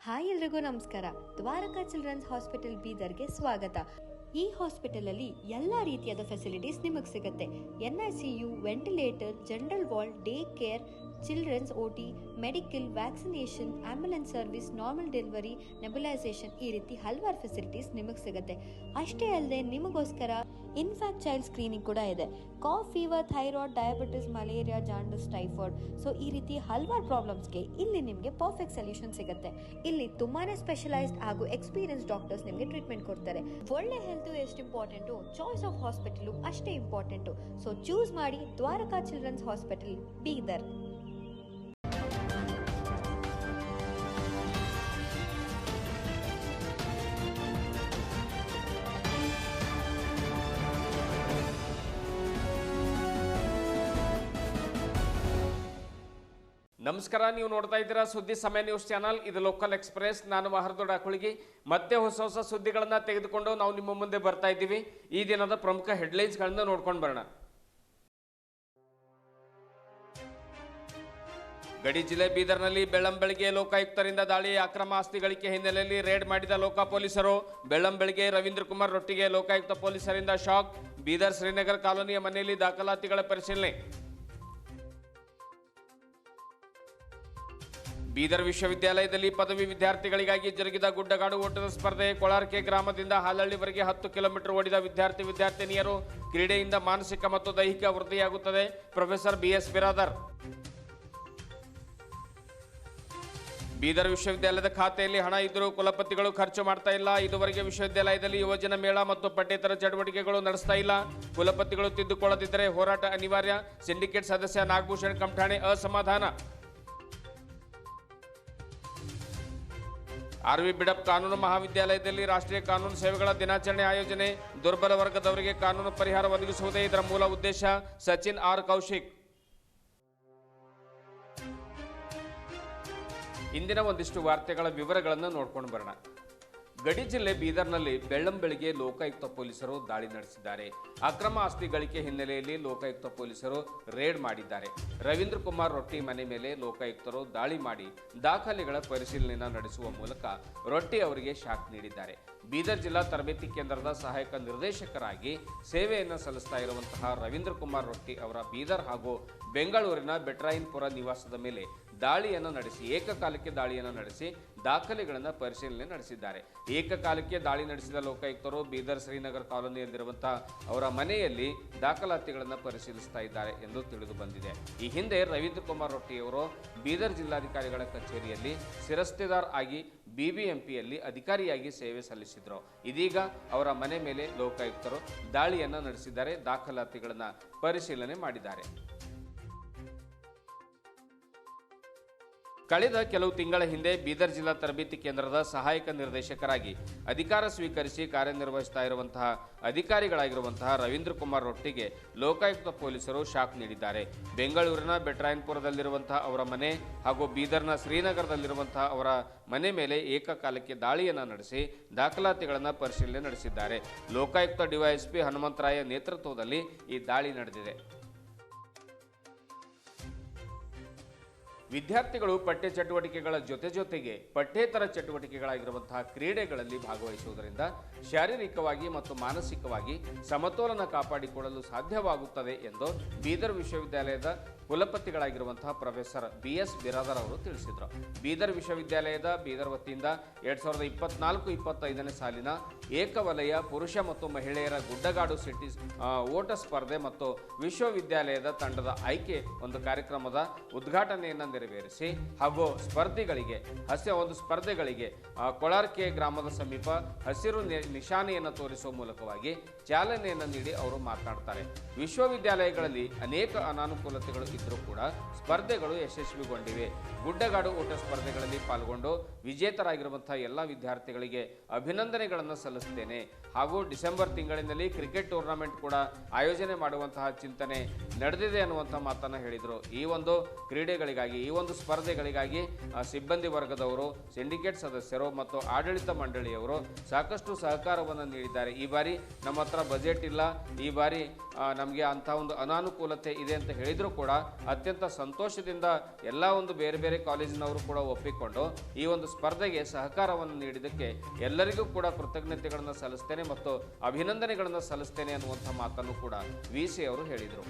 Hi ಎಲ್ರಿಗೂ ನಮಸ್ಕಾರ. Dwarka children's hospital ಬೀದರ್ಗೆ ಸ್ವಾಗತ. ಈ ಹಾಸ್ಪಿಟಲ್ ಅಲ್ಲಿ ಎಲ್ಲಾ ರೀತಿಯಾದ ಫೆಸಿಲಿಟೀಸ್ ನಿಮಗೆ ಸಿಗುತ್ತೆ. NICU, ventilator, general ward, day care, childrens OT, medical, vaccination, ambulance service, normal delivery, nebulisation, ಈ ರೀತಿ ಹಲವಾರು ಫೆಸಿಲಿಟೀಸ್ ನಿಮಗೆ ಸಿಗುತ್ತೆ. ಅಷ್ಟೇ ಅಲ್ಲದೆ ನಿಮಗೋಸ್ಕರ ಇನ್ಫ್ಯಾಕ್ಟ್ ಚೈಲ್ಡ್ ಸ್ಕ್ರೀನಿಂಗ್ ಕೂಡ ಇದೆ. Cough, fever, thyroid, diabetes, malaria, jaundice, typhoid, so ಈ ರೀತಿ ಹಲವಾರು ಪ್ರಾಬ್ಲಮ್ಸ್ಗೆ ಇಲ್ಲಿ ನಿಮಗೆ ಪರ್ಫೆಕ್ಟ್ ಸೊಲ್ಯೂಷನ್ ಸಿಗುತ್ತೆ. ಇಲ್ಲಿ ತುಂಬಾನೇ ಸ್ಪೆಷಲೈಸ್ಡ್ ಹಾಗೂ ಎಕ್ಸ್ಪೀರಿಯನ್ಸ್ ಡಾಕ್ಟರ್ಸ್ ನಿಮಗೆ ಟ್ರೀಟ್ಮೆಂಟ್ ಕೊಡ್ತಾರೆ. ಒಳ್ಳೆ ಹೆಲ್ತ್ ಎಷ್ಟು ಇಂಪಾರ್ಟೆಂಟು, ಚಾಯ್ಸ್ ಆಫ್ ಹಾಸ್ಪಿಟಲ್ ಅಷ್ಟೇ ಇಂಪಾರ್ಟೆಂಟು. ಸೊ ಚೂಸ್ ಮಾಡಿ ದ್ವಾರಕಾ ಚಿಲ್ಡ್ರನ್ಸ್ ಹಾಸ್ಪಿಟಲ್ ಬೀದರ್. ನಮಸ್ಕಾರ, ನೀವು ನೋಡ್ತಾ ಇದ್ದೀರಾ ಸುದ್ದಿ ಸಮಯ ನ್ಯೂಸ್ ಚಾನಲ್. ಇದು ಲೋಕಲ್ ಎಕ್ಸ್ಪ್ರೆಸ್. ನಾನು ಮಹರ್ದೊಡ್ಡ ಕುಳಿಗಿ. ಮತ್ತೆ ಹೊಸ ಸುದ್ದಿಗಳನ್ನ ತೆಗೆದುಕೊಂಡು ನಾವು ನಿಮ್ಮ ಮುಂದೆ ಬರ್ತಾ ಇದ್ದೀವಿ. ಈ ದಿನದ ಪ್ರಮುಖ ಹೆಡ್ಲೈನ್ಸ್ಗಳನ್ನ ನೋಡ್ಕೊಂಡು ಬರೋಣ. ಗಡಿ ಜಿಲ್ಲೆ ಬೀದರ್ನಲ್ಲಿ ಬೆಳ್ಳಂಬೆಳಗ್ಗೆ ಲೋಕಾಯುಕ್ತರಿಂದ ದಾಳಿ, ಅಕ್ರಮ ಆಸ್ತಿ ಗಳಿಕೆ ಹಿನ್ನೆಲೆಯಲ್ಲಿ ರೇಡ್ ಮಾಡಿದ ಲೋಕ ಪೊಲೀಸರು. ಬೆಳ್ಳಂಬೆಳಗ್ಗೆ ರವೀಂದ್ರ ಕುಮಾರ್ ರೊಟ್ಟಿಗೆ ಲೋಕಾಯುಕ್ತ ಪೊಲೀಸರಿಂದ ಶಾಕ್. ಬೀದರ್ ಶ್ರೀನಗರ್ ಕಾಲೋನಿಯ ಮನೆಯಲ್ಲಿ ದಾಖಲಾತಿಗಳ ಪರಿಶೀಲನೆ. ಬೀದರ್ ವಿಶ್ವವಿದ್ಯಾಲಯದಲ್ಲಿ ಪದವಿ ವಿದ್ಯಾರ್ಥಿಗಳಿಗಾಗಿ ಜರುಗಿದ ಗುಡ್ಡಗಾಡು ಓಟದ ಸ್ಪರ್ಧೆ. ಕೊಳಾರ್ಕೆ ಗ್ರಾಮದಿಂದ ಹಾಲಹಳ್ಳಿವರೆಗೆ 10 ಕಿಲೋಮೀಟರ್ ಓಡಿದ ವಿದ್ಯಾರ್ಥಿನಿಯರು. ಕ್ರೀಡೆಯಿಂದ ಮಾನಸಿಕ ಮತ್ತು ದೈಹಿಕ ವೃದ್ಧಿಯಾಗುತ್ತದೆ. Professor BS Biradar. ಬೀದರ್ ವಿಶ್ವವಿದ್ಯಾಲಯದ ಖಾತೆಯಲ್ಲಿ ಹಣ ಇದ್ದರೂ ಕುಲಪತಿಗಳು ಖರ್ಚು ಮಾಡ್ತಾ ಇಲ್ಲ. ಇದುವರೆಗೆ ವಿಶ್ವವಿದ್ಯಾಲಯದಲ್ಲಿ ಯುವಜನ ಮೇಳ ಮತ್ತು ಪಠ್ಯೇತರ ಚಟುವಟಿಕೆಗಳು ನಡೆಸ್ತಾ ಇಲ್ಲ. ಕುಲಪತಿಗಳು ತಿದ್ದುಕೊಳ್ಳದಿದ್ದರೆ ಹೋರಾಟ ಅನಿವಾರ್ಯ. ಸಿಂಡಿಕೇಟ್ ಸದಸ್ಯ ನಾಗಭೂಷಣ್ ಕಮಠಾಣೆ ಅಸಮಾಧಾನ. RV ಬಿಡಪ್ ಕಾನೂನು ಮಹಾವಿದ್ಯಾಲಯದಲ್ಲಿ ರಾಷ್ಟ್ರೀಯ ಕಾನೂನು ಸೇವೆಗಳ ದಿನಾಚರಣೆ ಆಯೋಜನೆ. ದುರ್ಬಲ ವರ್ಗದವರಿಗೆ ಕಾನೂನು ಪರಿಹಾರ ಒದಗಿಸುವುದೇ ಇದರ ಮೂಲ ಉದ್ದೇಶ. ಸಚಿನ್ R ಕೌಶಿಕ್. ಇಂದಿನ ಒಂದಿಷ್ಟು ವಾರ್ತೆಗಳ ವಿವರಗಳನ್ನು ನೋಡ್ಕೊಂಡು ಬರೋಣ. ಗಡಿ ಜಿಲ್ಲೆ ಬೀದರ್ನಲ್ಲಿ ಬೆಳ್ಳಂಬೆಳಗ್ಗೆ ಲೋಕಾಯುಕ್ತ ಪೊಲೀಸರು ದಾಳಿ ನಡೆಸಿದ್ದಾರೆ. ಅಕ್ರಮ ಆಸ್ತಿ ಗಳಿಕೆ ಹಿನ್ನೆಲೆಯಲ್ಲಿ ಲೋಕಾಯುಕ್ತ ಪೊಲೀಸರು ರೇಡ್ ಮಾಡಿದ್ದಾರೆ. ರವೀಂದ್ರ ಕುಮಾರ್ ರೊಟ್ಟಿ ಮನೆ ಮೇಲೆ ಲೋಕಾಯುಕ್ತರು ದಾಳಿ ಮಾಡಿ ದಾಖಲೆಗಳ ಪರಿಶೀಲನೆ ನಡೆಸುವ ಮೂಲಕ ರೊಟ್ಟಿ ಅವರಿಗೆ ಶಾಕ್ ನೀಡಿದ್ದಾರೆ. ಬೀದರ್ ಜಿಲ್ಲಾ ತರಬೇತಿ ಕೇಂದ್ರದ ಸಹಾಯಕ ನಿರ್ದೇಶಕರಾಗಿ ಸೇವೆಯನ್ನು ಸಲ್ಲಿಸ್ತಾ ಇರುವಂತಹ ರವೀಂದ್ರ ಕುಮಾರ್ ರೊಟ್ಟಿ ಅವರ ಬೀದರ್ ಹಾಗೂ ಬೆಂಗಳೂರಿನ ಬೆಟ್ರಾಯಿನ್ಪುರ ನಿವಾಸದ ಮೇಲೆ ದಾಳಿಯನ್ನು ನಡೆಸಿ ಏಕಕಾಲಕ್ಕೆ ದಾಳಿಯನ್ನು ನಡೆಸಿ ದಾಖಲೆಗಳನ್ನು ಪರಿಶೀಲನೆ ನಡೆಸಿದ್ದಾರೆ. ಏಕಕಾಲಕ್ಕೆ ದಾಳಿ ನಡೆಸಿದ ಲೋಕಾಯುಕ್ತರು ಬೀದರ್ ಶ್ರೀನಗರ್ ಕಾಲೋನಿಯಲ್ಲಿರುವಂತಹ ಅವರ ಮನೆಯಲ್ಲಿ ದಾಖಲಾತಿಗಳನ್ನು ಪರಿಶೀಲಿಸ್ತಾ ಇದ್ದಾರೆ ಎಂದು ತಿಳಿದು ಬಂದಿದೆ. ಈ ಹಿಂದೆ ರವೀಂದ್ರ ಕುಮಾರ್ ರೊಟ್ಟಿಯವರು ಬೀದರ್ ಜಿಲ್ಲಾಧಿಕಾರಿಗಳ ಕಚೇರಿಯಲ್ಲಿ ಶಿರಸ್ತೇದಾರ್ ಆಗಿ BBMPಯಲ್ಲಿ ಅಧಿಕಾರಿಯಾಗಿ ಸೇವೆ ಸಲ್ಲಿಸಿದ್ರು. ಇದೀಗ ಅವರ ಮನೆ ಮೇಲೆ ಲೋಕಾಯುಕ್ತರು ದಾಳಿಯನ್ನು ನಡೆಸಿದ್ದಾರೆ, ದಾಖಲಾತಿಗಳನ್ನು ಪರಿಶೀಲನೆ ಮಾಡಿದ್ದಾರೆ. ಕಳೆದ ಕೆಲವು ತಿಂಗಳ ಹಿಂದೆ ಬೀದರ್ ಜಿಲ್ಲಾ ತರಬೇತಿ ಕೇಂದ್ರದ ಸಹಾಯಕ ನಿರ್ದೇಶಕರಾಗಿ ಅಧಿಕಾರ ಸ್ವೀಕರಿಸಿ ಕಾರ್ಯನಿರ್ವಹಿಸ್ತಾ ಇರುವಂತಹ ಅಧಿಕಾರಿಗಳಾಗಿರುವಂತಹ ರವೀಂದ್ರ ಕುಮಾರ್ ರೊಟ್ಟಿಗೆ ಲೋಕಾಯುಕ್ತ ಪೊಲೀಸರು ಶಾಕ್ ನೀಡಿದ್ದಾರೆ. ಬೆಂಗಳೂರಿನ ಬೆಟ್ರಾಯಿನ್ಪುರದಲ್ಲಿರುವಂತಹ ಅವರ ಮನೆ ಹಾಗೂ ಬೀದರ್ನ ಶ್ರೀನಗರದಲ್ಲಿರುವಂತಹ ಅವರ ಮನೆ ಮೇಲೆ ಏಕಕಾಲಕ್ಕೆ ದಾಳಿಯನ್ನು ನಡೆಸಿ ದಾಖಲಾತಿಗಳನ್ನು ಪರಿಶೀಲನೆ ನಡೆಸಿದ್ದಾರೆ. ಲೋಕಾಯುಕ್ತ DYSP ಹನುಮಂತರಾಯ ನೇತೃತ್ವದಲ್ಲಿ ಈ ದಾಳಿ ನಡೆದಿದೆ. ವಿದ್ಯಾರ್ಥಿಗಳು ಪಠ್ಯ ಚಟುವಟಿಕೆಗಳ ಜೊತೆಗೆ ಪಠ್ಯೇತರ ಚಟುವಟಿಕೆಗಳಾಗಿರುವಂತಹ ಕ್ರೀಡೆಗಳಲ್ಲಿ ಭಾಗವಹಿಸುವುದರಿಂದ ಶಾರೀರಿಕವಾಗಿ ಮತ್ತು ಮಾನಸಿಕವಾಗಿ ಸಮತೋಲನ ಕಾಪಾಡಿಕೊಳ್ಳಲು ಸಾಧ್ಯವಾಗುತ್ತದೆ ಎಂದು ಬೀದರ್ ವಿಶ್ವವಿದ್ಯಾಲಯದ ಕುಲಪತಿಗಳಾಗಿರುವಂತಹ ಪ್ರೊಫೆಸರ್ BS ಬಿರಾದರ್ ಅವರು ತಿಳಿಸಿದರು. ಬೀದರ್ ವಿಶ್ವವಿದ್ಯಾಲಯದ ಬೀದರ್ ವತಿಯಿಂದ 2024-25ನೇ ಸಾಲಿನ ಏಕವಲಯ ಪುರುಷ ಮತ್ತು ಮಹಿಳೆಯರ ಗುಡ್ಡಗಾಡು ಸಿಟಿ ಓಟ ಸ್ಪರ್ಧೆ ಮತ್ತು ವಿಶ್ವವಿದ್ಯಾಲಯದ ತಂಡದ ಆಯ್ಕೆ ಒಂದು ಕಾರ್ಯಕ್ರಮದ ಉದ್ಘಾಟನೆಯನ್ನು ನೆರವೇರಿಸಿ ಹಾಗೂ ಸ್ಪರ್ಧೆಗಳಿಗೆ ಕೊಳಾರ್ಕೆ ಗ್ರಾಮದ ಸಮೀಪ ಹಸಿರು ನಿಶಾನೆಯನ್ನು ತೋರಿಸುವ ಮೂಲಕವಾಗಿ ಚಾಲನೆಯನ್ನು ನೀಡಿ ಅವರು ಮಾತನಾಡ್ತಾರೆ. ವಿಶ್ವವಿದ್ಯಾಲಯಗಳಲ್ಲಿ ಅನೇಕ ಅನಾನುಕೂಲತೆಗಳು ಇದ್ರೂ ಕೂಡ ಸ್ಪರ್ಧೆಗಳು ಯಶಸ್ವಿಗೊಂಡಿವೆ. ಗುಡ್ಡಗಾಡು ಓಟ ಸ್ಪರ್ಧೆಗಳಲ್ಲಿ ಪಾಲ್ಗೊಂಡು ವಿಜೇತರಾಗಿರುವಂತಹ ಎಲ್ಲ ವಿದ್ಯಾರ್ಥಿಗಳಿಗೆ ಅಭಿನಂದನೆಗಳನ್ನು ಸಲ್ಲಿಸುತ್ತೇನೆ ಹಾಗೂ ಡಿಸೆಂಬರ್ ತಿಂಗಳಿನಲ್ಲಿ ಕ್ರಿಕೆಟ್ ಟೂರ್ನಮೆಂಟ್ ಕೂಡ ಆಯೋಜನೆ ಮಾಡುವಂತಹ ಚಿಂತನೆ ನಡೆದಿದೆ ಅನ್ನುವಂಥ ಮಾತನ್ನು ಹೇಳಿದರು. ಈ ಒಂದು ಕ್ರೀಡೆಗಳಿಗಾಗಿ ಈ ಒಂದು ಸ್ಪರ್ಧೆಗಳಿಗಾಗಿ ಸಿಬ್ಬಂದಿ ವರ್ಗದವರು, ಸಿಂಡಿಕೇಟ್ ಸದಸ್ಯರು ಮತ್ತು ಆಡಳಿತ ಮಂಡಳಿಯವರು ಸಾಕಷ್ಟು ಸಹಕಾರವನ್ನು ನೀಡಿದ್ದಾರೆ. ಈ ಬಾರಿ ನಮ್ಮ ಹತ್ರ ಬಜೆಟ್ ಇಲ್ಲ, ಈ ಬಾರಿ ನಮಗೆ ಅಂಥ ಒಂದು ಅನಾನುಕೂಲತೆ ಇದೆ ಅಂತ ಹೇಳಿದರೂ ಕೂಡ ಅತ್ಯಂತ ಸಂತೋಷದಿಂದ ಎಲ್ಲ ಒಂದು ಬೇರೆ ಬೇರೆ ಕಾಲೇಜಿನವರು ಕೂಡ ಒಪ್ಪಿಕೊಂಡು ಈ ಒಂದು ಸ್ಪರ್ಧೆಗೆ ಸಹಕಾರವನ್ನು ನೀಡಿದ್ದಕ್ಕೆ ಎಲ್ಲರಿಗೂ ಕೂಡ ಕೃತಜ್ಞತೆಗಳನ್ನು ಸಲ್ಲಿಸ್ತೇನೆ ಮತ್ತು ಅಭಿನಂದನೆಗಳನ್ನು ಸಲ್ಲಿಸ್ತೇನೆ ಅನ್ನುವಂಥ ಮಾತನ್ನು ಕೂಡ ವಿ.ಸಿ. ಅವರು ಹೇಳಿದರು.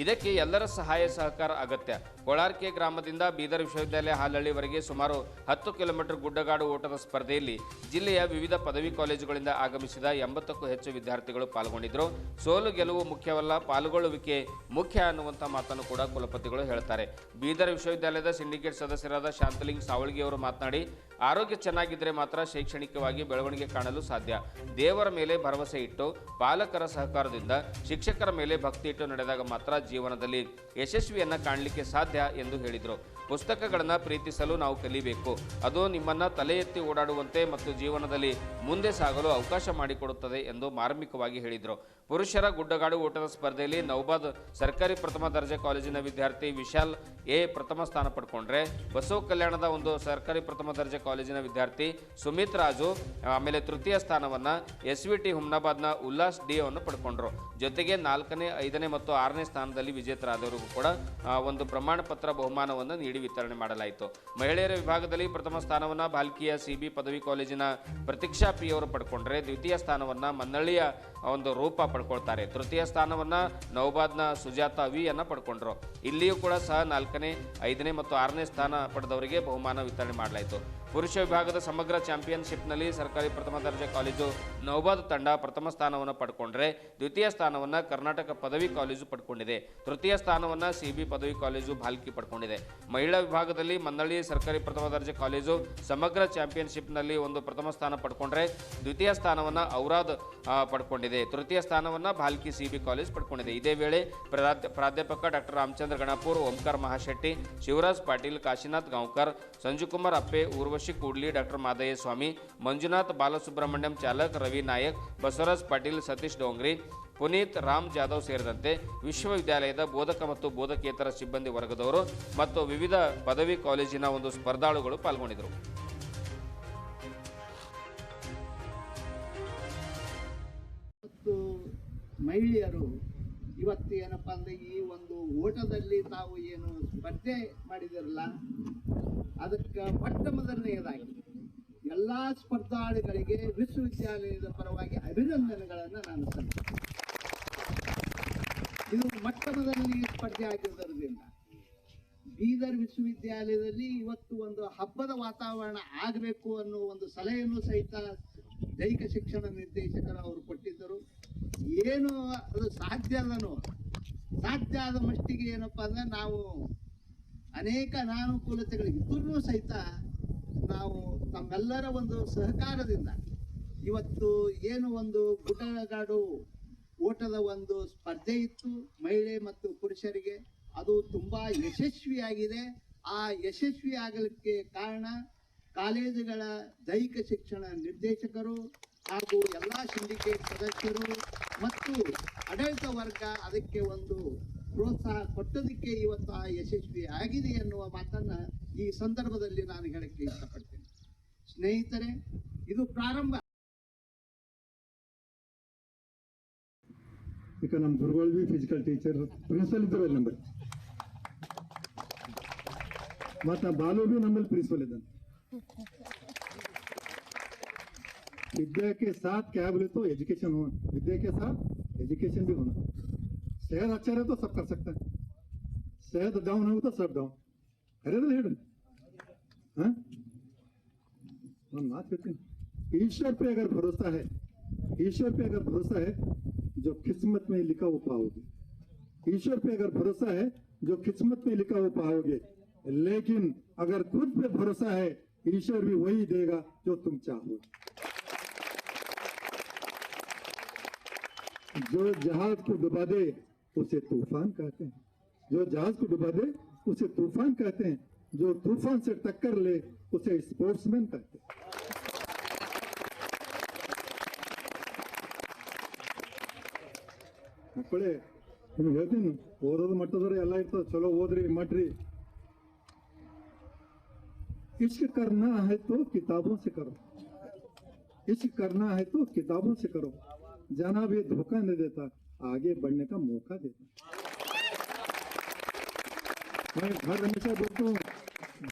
ಇದಕ್ಕೆ ಎಲ್ಲರ ಸಹಾಯ ಸಹಕಾರ ಅಗತ್ಯ. ಕೊಳಾರ್ಕೆ ಗ್ರಾಮದಿಂದ ಬೀದರ್ ವಿಶ್ವವಿದ್ಯಾಲಯ ಹಾಲಹಳ್ಳಿವರೆಗೆ ಸುಮಾರು 10 ಕಿಲೋಮೀಟರ್ ಗುಡ್ಡಗಾಡು ಓಟದ ಸ್ಪರ್ಧೆಯಲ್ಲಿ ಜಿಲ್ಲೆಯ ವಿವಿಧ ಪದವಿ ಕಾಲೇಜುಗಳಿಂದ ಆಗಮಿಸಿದ 80ಕ್ಕೂ ಹೆಚ್ಚು ವಿದ್ಯಾರ್ಥಿಗಳು ಪಾಲ್ಗೊಂಡಿದ್ದರು. ಸೋಲು ಗೆಲುವು ಮುಖ್ಯವಲ್ಲ, ಪಾಲ್ಗೊಳ್ಳುವಿಕೆ ಮುಖ್ಯ ಅನ್ನುವಂಥ ಮಾತನ್ನು ಕೂಡ ಕುಲಪತಿಗಳು ಹೇಳ್ತಾರೆ. ಬೀದರ್ ವಿಶ್ವವಿದ್ಯಾಲಯದ ಸಿಂಡಿಕೇಟ್ ಸದಸ್ಯರಾದ ಶಾಂತಲಿಂಗ್ ಸಾವಳ್ಗಿ ಅವರು ಮಾತನಾಡಿ, ಆರೋಗ್ಯ ಚೆನ್ನಾಗಿದ್ದರೆ ಮಾತ್ರ ಶೈಕ್ಷಣಿಕವಾಗಿ ಬೆಳವಣಿಗೆ ಕಾಣಲು ಸಾಧ್ಯ. ದೇವರ ಮೇಲೆ ಭರವಸೆ ಇಟ್ಟು, ಪಾಲಕರ ಸಹಕಾರದಿಂದ, ಶಿಕ್ಷಕರ ಮೇಲೆ ಭಕ್ತಿ ಇಟ್ಟು ನಡೆದಾಗ ಮಾತ್ರ ಜೀವನದಲ್ಲಿ ಯಶಸ್ವಿಯನ್ನ ಕಾಣಲಿಕ್ಕೆ ಸಾಧ್ಯ ಎಂದು ಹೇಳಿದರು. ಪುಸ್ತಕಗಳನ್ನು ಪ್ರೀತಿಸಲು ನಾವು ಕಲಿಬೇಕು. ಅದು ನಿಮ್ಮನ್ನು ತಲೆ ಎತ್ತಿ ಓಡಾಡುವಂತೆ ಮತ್ತು ಜೀವನದಲ್ಲಿ ಮುಂದೆ ಸಾಗಲು ಅವಕಾಶ ಮಾಡಿಕೊಡುತ್ತದೆ ಎಂದು ಮಾರ್ಮಿಕವಾಗಿ ಹೇಳಿದರು. ಪುರುಷರ ಗುಡ್ಡಗಾಡು ಓಟದ ಸ್ಪರ್ಧೆಯಲ್ಲಿ ನೌಬಾದ್ ಸರ್ಕಾರಿ ಪ್ರಥಮ ದರ್ಜೆ ಕಾಲೇಜಿನ ವಿದ್ಯಾರ್ಥಿ ವಿಶಾಲ್ ಎ ಪ್ರಥಮ ಸ್ಥಾನ ಪಡ್ಕೊಂಡ್ರೆ, ಬಸವ ಕಲ್ಯಾಣದ ಒಂದು ಸರ್ಕಾರಿ ಪ್ರಥಮ ದರ್ಜೆ ಕಾಲೇಜಿನ ವಿದ್ಯಾರ್ಥಿ ಸುಮಿತ್ ರಾಜು ಆಮೇಲೆ ತೃತೀಯ ಸ್ಥಾನವನ್ನು, SVT ಹುಮ್ನಾಬಾದ್ನ ಉಲ್ಲಾಸ್ ಡಿ ಅನ್ನು ಪಡ್ಕೊಂಡ್ರು. ಜೊತೆಗೆ 4ನೇ, 5ನೇ ಮತ್ತು 6ನೇ ಸ್ಥಾನದಲ್ಲಿ ವಿಜೇತರಾದವರಿಗೂ ಕೂಡ ಒಂದು ಪ್ರಮಾಣ ಪತ್ರ ಬಹುಮಾನವನ್ನು ನೀಡಿ ವಿತರಣೆ ಮಾಡಲಾಯಿತು. ಮಹಿಳೆಯರ ವಿಭಾಗದಲ್ಲಿ ಪ್ರಥಮ ಸ್ಥಾನವನ್ನು ಭಾಲ್ಕಿಯ CB ಪದವಿ ಕಾಲೇಜಿನ ಪ್ರತೀಕ್ಷಾ ಪಿ ಅವರು ಪಡ್ಕೊಂಡ್ರೆ, ದ್ವಿತೀಯ ಸ್ಥಾನವನ್ನು ಮನ್ನಳ್ಳಿಯ ಒಂದು ರೂಪ ಪಡ್ಕೊಳ್ತಾರೆ. ತೃತೀಯ ಸ್ಥಾನವನ್ನು ನೌಬಾದ್ನ ಸುಜಾತ ವಿ ಅನ್ನು ಪಡ್ಕೊಂಡ್ರು. ಇಲ್ಲಿಯೂ ಕೂಡ ಸಹ 4ನೇ, 5ನೇ ಮತ್ತು 6ನೇ ಸ್ಥಾನ ಪಡೆದವರಿಗೆ ಬಹುಮಾನ ವಿತರಣೆ ಮಾಡಲಾಯಿತು. ಪುರುಷ ವಿಭಾಗದ ಸಮಗ್ರ ಚಾಂಪಿಯನ್ಶಿಪ್ನಲ್ಲಿ ಸರ್ಕಾರಿ ಪ್ರಥಮ ದರ್ಜೆ ಕಾಲೇಜು ನೌಬಾದ್ ತಂಡ ಪ್ರಥಮ ಸ್ಥಾನವನ್ನು ಪಡ್ಕೊಂಡ್ರೆ, ದ್ವಿತೀಯ ಸ್ಥಾನವನ್ನು ಕರ್ನಾಟಕ ಪದವಿ ಕಾಲೇಜು ಪಡ್ಕೊಂಡಿದೆ. ತೃತೀಯ ಸ್ಥಾನವನ್ನು CB ಪದವಿ ಕಾಲೇಜು ಭಾಲ್ಕಿ ಪಡ್ಕೊಂಡಿದೆ. ಮಹಿಳಾ ವಿಭಾಗದಲ್ಲಿ ಮನ್ನಳ್ಳಿ ಸರ್ಕಾರಿ ಪ್ರಥಮ ದರ್ಜೆ ಕಾಲೇಜು ಸಮಗ್ರ ಚಾಂಪಿಯನ್ಶಿಪ್ನಲ್ಲಿ ಒಂದು ಪ್ರಥಮ ಸ್ಥಾನ ಪಡ್ಕೊಂಡ್ರೆ, ದ್ವಿತೀಯ ಸ್ಥಾನವನ್ನು ಔರಾದ್ ಪಡ್ಕೊಂಡಿದೆ. ತೃತೀಯ ಸ್ಥಾನವನ್ನು ಭಾಲ್ಕಿ CB ಕಾಲೇಜ್ ಪಡ್ಕೊಂಡಿದೆ. ಇದೇ ವೇಳೆ ಪ್ರಾಧ್ಯಾಪಕ ಡಾಕ್ಟರ್ ರಾಮಚಂದ್ರ ಗಣಪೂರ್, ಓಂಕಾರ ಮಹಾಶೆಟ್ಟಿ, ಶಿವರಾಜ್ ಪಾಟೀಲ್, ಕಾಶಿನಾಥ್ ಗಾಂವ್ಕರ್, ಸಂಜುಕುಮಾರ್ ಅಪ್ಪೆ, ಊರ್ವಶಿ ಕೂಡ್ಲಿ, ಡಾಕ್ಟರ್ ಮಾದಯ್ಯ ಸ್ವಾಮಿ, ಮಂಜುನಾಥ್ ಬಾಲಸುಬ್ರಹ್ಮಣ್ಯಂ ಚಾಲಕ್, ರವಿ ನಾಯಕ್, ಬಸವರಾಜ್ ಪಾಟೀಲ್, ಸತೀಶ್ ಡೋಂಗ್ರಿ, ಪುನೀತ್ ರಾಮ್ ಜಾಧವ್ ಸೇರಿದಂತೆ ವಿಶ್ವವಿದ್ಯಾಲಯದ ಬೋಧಕ ಮತ್ತು ಬೋಧಕೇತರ ಸಿಬ್ಬಂದಿ ವರ್ಗದವರು ಮತ್ತು ವಿವಿಧ ಪದವಿ ಕಾಲೇಜಿನ ಒಂದು ಸ್ಪರ್ಧಾಳುಗಳು ಪಾಲ್ಗೊಂಡಿದ್ದರು. ಮಹಿಳೆಯರು ಇವತ್ತು ಏನಪ್ಪ ಅಂದರೆ ಈ ಒಂದು ಓಟದಲ್ಲಿ ತಾವು ಏನು ಸ್ಪರ್ಧೆ ಮಾಡಿದಿರಲ್ಲ, ಅದಕ್ಕೆ ಮೊಟ್ಟ ಮೊದಲನೆಯದಾಗಿ ಎಲ್ಲ ಸ್ಪರ್ಧಾಳುಗಳಿಗೆ ವಿಶ್ವವಿದ್ಯಾಲಯದ ಪರವಾಗಿ ಅಭಿನಂದನೆಗಳನ್ನು ನಾನು ಸಲ್ಲಿಸ್ತೇನೆ. ಇದು ಮೊಟ್ಟ ಮೊದಲನೆಯ ಸ್ಪರ್ಧೆ ಆಗಿರೋದ್ರಿಂದ ಬೀದರ್ ವಿಶ್ವವಿದ್ಯಾಲಯದಲ್ಲಿ ಇವತ್ತು ಒಂದು ಹಬ್ಬದ ವಾತಾವರಣ ಆಗಬೇಕು ಅನ್ನೋ ಒಂದು ಸಲಹೆಯನ್ನು ಸಹಿತ ದೈಹಿಕ ಶಿಕ್ಷಣ ನಿರ್ದೇಶಕರು ಅವರು ಕೊಟ್ಟಿದ್ದರು. ಏನು ಅದು ಸಾಧ್ಯ ಆದ ಮಟ್ಟಿಗೆ ಏನಪ್ಪ ಅಂದ್ರೆ ನಾವು ಅನೇಕ ಅನಾನುಕೂಲತೆಗಳಿದ್ರೂ ಸಹಿತ ನಾವು ತಮ್ಮೆಲ್ಲರ ಒಂದು ಸಹಕಾರದಿಂದ ಇವತ್ತು ಏನು ಒಂದು ಗುಡ್ಡಗಾಡು ಓಟದ ಒಂದು ಸ್ಪರ್ಧೆ ಇತ್ತು ಮಹಿಳೆ ಮತ್ತು ಪುರುಷರಿಗೆ, ಅದು ತುಂಬಾ ಯಶಸ್ವಿಯಾಗಿದೆ. ಆ ಯಶಸ್ವಿ ಆಗಲಿಕ್ಕೆ ಕಾರಣ ಕಾಲೇಜುಗಳ ದೈಹಿಕ ಶಿಕ್ಷಣ ನಿರ್ದೇಶಕರು ಹಾಗೂ ಎಲ್ಲ ಸಿಂಡಿಕೇಟ್ ಸದಸ್ಯರು ಮತ್ತು ಆಡಳಿತ ವರ್ಗ ಅದಕ್ಕೆ ಒಂದು ಪ್ರೋತ್ಸಾಹ ಕೊಟ್ಟದಕ್ಕೆ ಇವತ್ತು ಆ ಯಶಸ್ವಿ ಆಗಿದೆ ಎನ್ನುವ ಮಾತನ್ನ ಈ ಸಂದರ್ಭದಲ್ಲಿ ನಾನು ಹೇಳಕ್ಕೆ ಇಷ್ಟಪಡ್ತೇನೆ. ಸ್ನೇಹಿತರೆ, ಇದು ಪ್ರಾರಂಭ. ಈಗ ನಮ್ಮ ಗುರುಗಳು ಬಿ ಫಿಸಿಕಲ್ ಟೀಚರ್ ಪ್ರಿನ್ಸಿಪಲ್ ಇದ್ರು ಅಲ್ಲಿ ನಂಬರ್, ಮತ್ತು ಬಾಲು ಬಿ ನಮ್ಮಲ್ಲಿ ಪ್ರಿನ್ಸಿಪಲ್ ಇದ್ದಾನೆ. विद्या के साथ क्या बोले तो एजुकेशन हो, विद्या के साथ एजुकेशन भी होना. सेहत अच्छा रहे तो सब कर सकता है, सेहत डाउन हो तो सब डाउन. अरे तो हेड हम बात करते हैं. ईश्वर पे अगर भरोसा है, ईश्वर पे अगर भरोसा है, जो किस्मत में लिखा वो पाओगे. ईश्वर पे अगर भरोसा है, जो किस्मत में लिखा वो पाओगे. लेकिन अगर खुद पे भरोसा है, ईश्वर भी वही देगा जो तुम चाहो. जो जहाज को डुबा दे उसे तूफान कहते हैं, जो जहाज को डुबा दे उसे तूफान कहते हैं, जो तूफान से टक्कर ले उसे स्पोर्ट्समैन कहते हैं. ಮಕ್ಕಳೇ, ನಿಮ್ಗೆ ಹೇಳ್ತೀನಿ, ಓದೋದು ಮಟ್ಟದ್ರೆ ಎಲ್ಲ ಇರ್ತದೆ, ಚಲೋ ಓದ್ರಿ ಮಟ್ರಿ. इश्क करना है तो किताबों से करो, इश्क करना है तो किताबों से करो, जनाब ये धोखा नहीं देता, आगे बढ़ने का मौका देता. मैं हर हमेशा बोलता हूँ,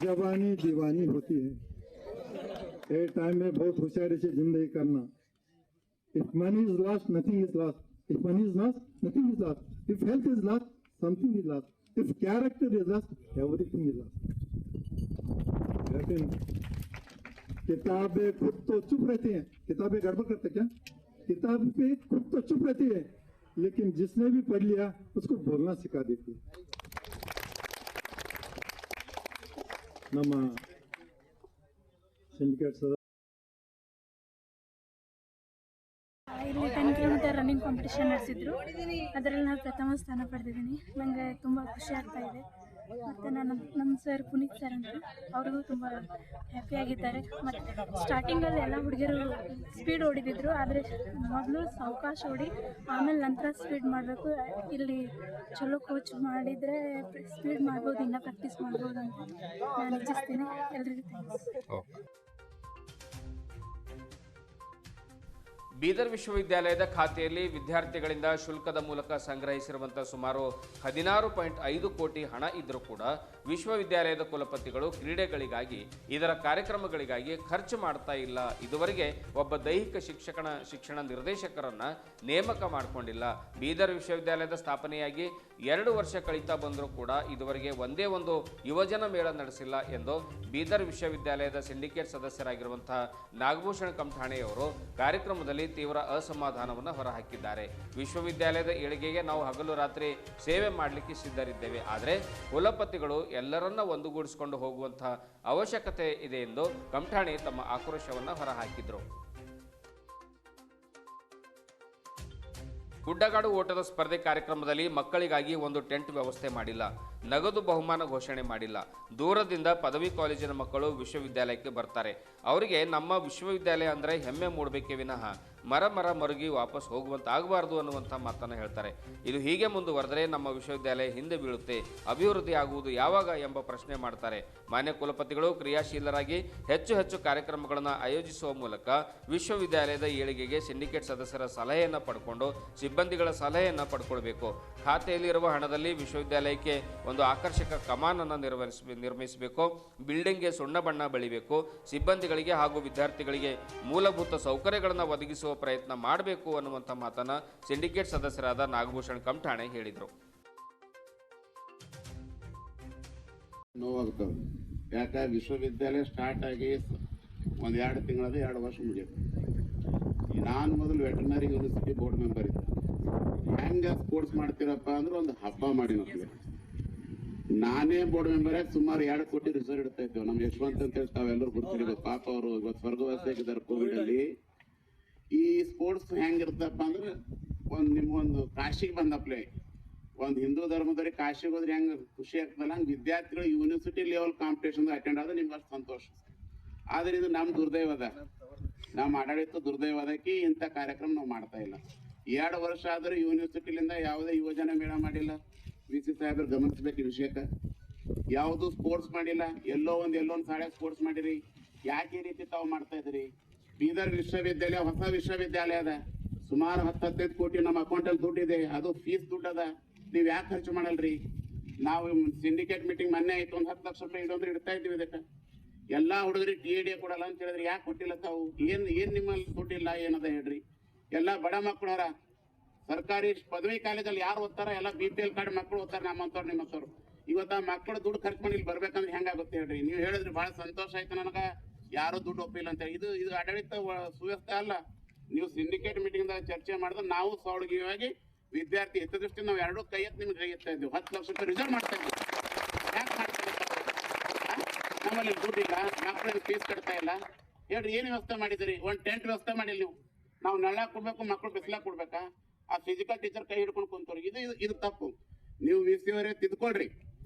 जवानी दीवानी होती है, ए टाइम में बहुत होशियारी से जिंदगी करना. If money is lost, nothing is lost. If money is lost, nothing is lost. If health is lost, something is lost. If character is lost, everything is lost. लेकिन किताबें खुद तो चुप रहती हैं, किताबें गड़बड़ करते क्या? किताबें खुद तो चुप रहती है, लेकिन जिसने भी पढ़ लिया उसको बोलना सिखा देती है. ನಮ್ಮ ಸಿಂಡಿಕೇಟ್ ಇಲ್ಲಿ 10 ಕಿಲೋಮೀಟರ್ ರನ್ನಿಂಗ್ ಕಾಂಪಿಟೇಷನ್ ನಡೆಸಿದ್ರು. ಅದರಲ್ಲಿ ನಾನು ಪ್ರಥಮ ಸ್ಥಾನ ಪಡೆದಿದ್ದೀನಿ. ನನಗೆ ತುಂಬ ಖುಷಿ ಆಗ್ತಾ ಇದೆ. ಮತ್ತು ನಮ್ಮ ಸರ್ ಪುನೀತ್ ಸರ್ ಅಂತ ಅವ್ರಿಗೂ ತುಂಬ ಹ್ಯಾಪಿಯಾಗಿದ್ದಾರೆ. ಮತ್ತು ಸ್ಟಾರ್ಟಿಂಗಲ್ಲಿ ಎಲ್ಲ ಹುಡುಗಿಯರು ಸ್ಪೀಡ್ ಓಡಿದಿದ್ರು, ಆದರೆ ಮೊದಲು ಸಾವಕಾಶ ಓಡಿ ಆಮೇಲೆ ನಂತರ ಸ್ಪೀಡ್ ಮಾಡಬೇಕು. ಇಲ್ಲಿ ಚಲೋ ಕೋಚ್ ಮಾಡಿದರೆ ಸ್ಪೀಡ್ ಮಾಡ್ಬೋದು, ಇನ್ನೂ ಪ್ರಾಕ್ಟೀಸ್ ಮಾಡ್ಬೋದು ಅಂತ ನಾನು ಇಚ್ಛಿಸ್ತೀನಿ. ಎಲ್ರಿಗೂ ಥ್ಯಾಂಕ್ಸ್. ಬೀದರ್ ವಿಶ್ವವಿದ್ಯಾಲಯದ ಖಾತೆಯಲ್ಲಿ ವಿದ್ಯಾರ್ಥಿಗಳಿಂದ ಶುಲ್ಕದ ಮೂಲಕ ಸಂಗ್ರಹಿಸಿರುವಂತಹ ಸುಮಾರು 16.5 ಕೋಟಿ ಹಣ ಇದ್ದರೂ ಕೂಡ ವಿಶ್ವವಿದ್ಯಾಲಯದ ಕುಲಪತಿಗಳು ಕ್ರೀಡೆಗಳಿಗಾಗಿ ಇದರ ಕಾರ್ಯಕ್ರಮಗಳಿಗಾಗಿ ಖರ್ಚು ಮಾಡ್ತಾ ಇಲ್ಲ. ಇದುವರೆಗೆ ಒಬ್ಬ ದೈಹಿಕ ಶಿಕ್ಷಣ ನಿರ್ದೇಶಕರನ್ನ ನೇಮಕ ಮಾಡಿಕೊಂಡಿಲ್ಲ. ಬೀದರ್ ವಿಶ್ವವಿದ್ಯಾಲಯದ ಸ್ಥಾಪನೆಯಾಗಿ 2 ವರ್ಷ ಕಳೀತಾ ಬಂದರೂ ಕೂಡ ಇದುವರೆಗೆ ಒಂದೇ ಒಂದು ಯುವಜನ ಮೇಳ ನಡೆಸಿಲ್ಲ ಎಂದು ಬೀದರ್ ವಿಶ್ವವಿದ್ಯಾಲಯದ ಸಿಂಡಿಕೇಟ್ ಸದಸ್ಯರಾಗಿರುವಂತಹ ನಾಗಭೂಷಣ್ ಕಮಠಾಣೆಯವರು ಕಾರ್ಯಕ್ರಮದಲ್ಲಿ ತೀವ್ರ ಅಸಮಾಧಾನವನ್ನು ಹೊರಹಾಕಿದ್ದಾರೆ. ವಿಶ್ವವಿದ್ಯಾಲಯದ ಏಳಿಗೆಗೆ ನಾವು ಹಗಲು ರಾತ್ರಿ ಸೇವೆ ಮಾಡಲಿಕ್ಕೆ ಸಿದ್ಧರಿದ್ದೇವೆ, ಆದರೆ ಕುಲಪತಿಗಳು ಎಲ್ಲರನ್ನ ಒಂದುಗೂಡಿಸಿಕೊಂಡು ಹೋಗುವಂತಹ ಅವಶ್ಯಕತೆ ಇದೆ ಎಂದು ಕಮಠಾಣೆ ತಮ್ಮ ಆಕ್ರೋಶವನ್ನು ಹೊರಹಾಕಿದರು. ಗುಡ್ಡಗಾಡು ಓಟದ ಸ್ಪರ್ಧೆ ಕಾರ್ಯಕ್ರಮದಲ್ಲಿ ಮಕ್ಕಳಿಗಾಗಿ ಒಂದು ಟೆಂಟ್ ವ್ಯವಸ್ಥೆ ಮಾಡಿಲ್ಲ, ನಗದು ಬಹುಮಾನ ಘೋಷಣೆ ಮಾಡಿಲ್ಲ. ದೂರದಿಂದ ಪದವಿ ಕಾಲೇಜಿನ ಮಕ್ಕಳು ವಿಶ್ವವಿದ್ಯಾಲಯಕ್ಕೆ ಬರ್ತಾರೆ. ಅವರಿಗೆ ನಮ್ಮ ವಿಶ್ವವಿದ್ಯಾಲಯ ಅಂದರೆ ಹೆಮ್ಮೆ ಮೂಡಬೇಕೇ ವಿನಃ ಮರ ಮರುಗಿ ವಾಪಸ್ ಹೋಗುವಂತಾಗಬಾರ್ದು ಅನ್ನುವಂಥ ಮಾತನ್ನು ಹೇಳ್ತಾರೆ. ಇದು ಹೀಗೆ ಮುಂದುವರೆದರೆ ನಮ್ಮ ವಿಶ್ವವಿದ್ಯಾಲಯ ಹಿಂದೆ ಬೀಳುತ್ತೆ, ಅಭಿವೃದ್ಧಿ ಆಗುವುದು ಯಾವಾಗ ಎಂಬ ಪ್ರಶ್ನೆ ಮಾಡ್ತಾರೆ. ಮಾನ್ಯ ಕುಲಪತಿಗಳು ಕ್ರಿಯಾಶೀಲರಾಗಿ ಹೆಚ್ಚು ಕಾರ್ಯಕ್ರಮಗಳನ್ನು ಆಯೋಜಿಸುವ ಮೂಲಕ ವಿಶ್ವವಿದ್ಯಾಲಯದ ಏಳಿಗೆಗೆ ಸಿಂಡಿಕೇಟ್ ಸದಸ್ಯರ ಸಲಹೆಯನ್ನು ಪಡ್ಕೊಂಡು ಸಿಬ್ಬಂದಿಗಳ ಸಲಹೆಯನ್ನು ಪಡ್ಕೊಳ್ಬೇಕು. ಖಾತೆಯಲ್ಲಿರುವ ಹಣದಲ್ಲಿ ವಿಶ್ವವಿದ್ಯಾಲಯಕ್ಕೆ ಒಂದು ಆಕರ್ಷಕ ಕಮಾನನ್ನು ನಿರ್ಮಿಸಬೇಕು. ಬಿಲ್ಡಿಂಗ್ಗೆ ಸುಣ್ಣ ಬಣ್ಣ ಬಳಿಬೇಕು. ಸಿಬ್ಬಂದಿಗಳಿಗೆ ಹಾಗೂ ವಿದ್ಯಾರ್ಥಿಗಳಿಗೆ ಮೂಲಭೂತ ಸೌಕರ್ಯಗಳನ್ನು ಒದಗಿಸುವ ಪ್ರಯತ್ನ ಮಾಡಬೇಕು ಅನ್ನುವಂಥ ಮಾತನ್ನ ಸಿಂಡಿಕೇಟ್ ಸದಸ್ಯರಾದ ನಾಗಭೂಷಣ್ ಕಮಠಾಣೆ ಹೇಳಿದರು. ನೋವಾಗ್ತವೆ. ಯಾಕೆ ವಿಶ್ವವಿದ್ಯಾಲಯ ಸ್ಟಾರ್ಟ್ ಆಗಿ 1-2 ತಿಂಗಳದ 2 ವರ್ಷ ಮುಗಿಯುತ್ತೆ. ನಾನು ಮೊದಲು ವೆಟರ್ನರಿ ಯೂನಿವರ್ಸಿಟಿ ಬೋರ್ಡ್ ಮೆಂಬರ್ ಇದ್ದೆ. ಹೆಂಗೆ ಸ್ಪೋರ್ಟ್ಸ್ ಮಾಡ್ತೀರಪ್ಪ ಅಂದ್ರೆ ಒಂದು ಹಬ್ಬ ಮಾಡಿ ನಾನೇ ಬೋರ್ಡ್ ಮೆಂಬರ್ ಆಗಿ ಸುಮಾರು 2 ಕೋಟಿ ರಿಸರ್ವ್ ಇಡ್ತಾ ಇದ್ದೇವೆ. ನಮ್ಮ ಯಶವಂತ್ ಅಂತ ಹೇಳಿ ತಾವೆಲ್ಲರೂ ಗೊತ್ತಿರಬೇಕು. ಪಾಪ ಅವರು ಇವತ್ತು ಸ್ವರ್ಗವಾಸಿಯಾಗಿದ್ದಾರೆ ಕೋವಿಡ್ ಅಲ್ಲಿ. ಈ ಸ್ಪೋರ್ಟ್ಸ್ ಹೆಂಗಿರ್ತಪ್ಪ ಅಂದ್ರೆ ನಿಮ್ಗೊಂದು ಕಾಶಿಗೆ ಬಂದಪ್ಲೆ ಒಂದು ಹಿಂದೂ ಧರ್ಮದವ್ರಿಗೆ ಕಾಶಿಗೆ ಹೋದ್ರೆ ಹೆಂಗೆ ಖುಷಿ ಆಗ್ತದಲ್ಲ, ಹಂಗೆ ವಿದ್ಯಾರ್ಥಿಗಳು ಯೂನಿವರ್ಸಿಟಿ ಲೆವೆಲ್ ಕಾಂಪಿಟೇಷನ್ ಅಟೆಂಡ್ ಆದ್ರೆ ನಿಮ್ಗೆ ಅಷ್ಟು ಸಂತೋಷ. ಆದ್ರೆ ಇದು ನಮ್ಮ ದುರ್ದೈವದ, ನಮ್ಮ ಆಡಳಿತ ದುರ್ದೈವದಕ್ಕೆ ಇಂಥ ಕಾರ್ಯಕ್ರಮ ನಾವು ಮಾಡ್ತಾ ಇಲ್ಲ. 2 ವರ್ಷ ಆದರೂ ಯೂನಿವರ್ಸಿಟಿಲಿಂದ ಯಾವುದೇ ಯುವಜನ ಮೇಳ ಮಾಡಿಲ್ಲ. VC ಸಾಹೇಬ್ರು ಗಮನಿಸ್ಬೇಕು ಈ ವಿಷಯಕ್ಕೆ. ಯಾವುದು ಸ್ಪೋರ್ಟ್ಸ್ ಮಾಡಿಲ್ಲ. ಎಲ್ಲೋ ಒಂದು ಸಾಡೆ ಸ್ಪೋರ್ಟ್ಸ್ ಮಾಡಿರಿ. ಯಾಕೆ ಈ ರೀತಿ ತಾವು ಮಾಡ್ತಾ ಇದ್ರಿ? ಬೀದರ್ ವಿಶ್ವವಿದ್ಯಾಲಯ ಹೊಸ ವಿಶ್ವವಿದ್ಯಾಲಯ ಅದ. ಸುಮಾರು 10-15 ಕೋಟಿ ನಮ್ಮ ಅಕೌಂಟಲ್ಲಿ ದುಡ್ಡಿದೆ. ಅದು ಫೀಸ್ ದುಡ್ಡು ಅದ. ನೀವು ಯಾಕೆ ಖರ್ಚು ಮಾಡಲ್ರಿ? ನಾವು ಸಿಂಡಿಕೇಟ್ ಮೀಟಿಂಗ್ ಮೊನ್ನೆ ಆಯ್ತು, 10 ಲಕ್ಷ ರೂಪಾಯಿ ಇಡೋದ್ರೆ ಇಡ್ತಾ ಇದ್ದೀವಿ. ಇದಕ್ಕೆ ಎಲ್ಲಾ ಹುಡುಗರಿಗೆ TAD ಕೊಡಲ್ಲ ಅಂತ ಹೇಳಿದ್ರೆ ಯಾಕೆ ಕೊಟ್ಟಿಲ್ಲ ತಾವು? ಏನ್ ನಿಮ್ಮಲ್ಲಿ ದುಡ್ಡಿಲ್ಲ ಏನದ ಹೇಳ್ರಿ? ಎಲ್ಲ ಬಡ ಮಕ್ಕಳರ ಸರ್ಕಾರಿ ಪದವಿ ಕಾಲೇಜಲ್ಲಿ ಯಾರು ಓದ್ತಾರ? ಎಲ್ಲ BPL ಕಾರ್ಡ್ ಮಕ್ಕಳು ಓದ್ತಾರೆ. ನಮ್ಮಂತವ್ರು ನಿಮ್ಮಂತವ್ರು ಇವತ್ತ ಮಕ್ಕಳು ದುಡ್ಡು ಖರ್ಚು ಮಾಡಿ ಇಲ್ಲಿ ಬರ್ಬೇಕಂದ್ರೆ ಹೆಂಗಾಗುತ್ತೆ ಹೇಳ್ರಿ? ನೀವು ಹೇಳಿದ್ರಿ ಬಹಳ ಸಂತೋಷ ಆಯ್ತು ನನಗ, ಯಾರು ದುಡ್ಡು ಒಪ್ಪಿಲ್ಲ ಅಂತ ಹೇಳಿ. ಇದು ಆಡಳಿತ ಸುವ್ಯವಸ್ಥೆ ಅಲ್ಲ. ನೀವು ಸಿಂಡಿಕೇಟ್ ಮೀಟಿಂಗ್ ದಾಗ ಚರ್ಚೆ ಮಾಡಿದ್ರೆ ನಾವು ಸೌಲಭ್ಯವಾಗಿ ವಿದ್ಯಾರ್ಥಿ ಹಿತದೃಷ್ಟಿ ನಾವು 2 ಕೈ ಎತ್ತಿ ನಿಮ್ಗೆ ಕೈ ಎತ್ತಾ ಇದ್ದೀವಿ. 10 ಲಕ್ಷ ರೂಪಾಯಿ ರಿಸರ್ವ್ ಮಾಡ್ತಾ ಇದ್ದೀವಿ. ಯಾಕೆ ಮಾಡ್ತಾರೆ? ನಮ್ಮಲ್ಲಿ ದುಡ್ಡಿಲ್ಲ, ಮಕ್ಕಳಿಗೆ ಫೀಸ್ ಕಟ್ತಾ ಇಲ್ಲ ಹೇಳ್ರಿ. ಏನ್ ವ್ಯವಸ್ಥೆ ಮಾಡಿದಿರಿ? ಒಂದು ಟೆಂಟ್ ವ್ಯವಸ್ಥೆ ಮಾಡಿಲ್ಲ ನೀವು. ನಾವು ನೆಳ ಕೊಡ್ಬೇಕು, ಮಕ್ಕಳು ಬಿಸಿಲಾಗ ಕೊಡ್ಬೇಕಾ? ಆ ಫಿಸಿಕಲ್ ಟೀಚರ್ ಕೈ ಹಿಡ್ಕೊಂಡು ಕುಂತವ್ರಿ. ಇದು ತಪ್ಪು. ನೀವು VC ಅವರೇ ತಿದ್ಕೊಳ್ರಿ.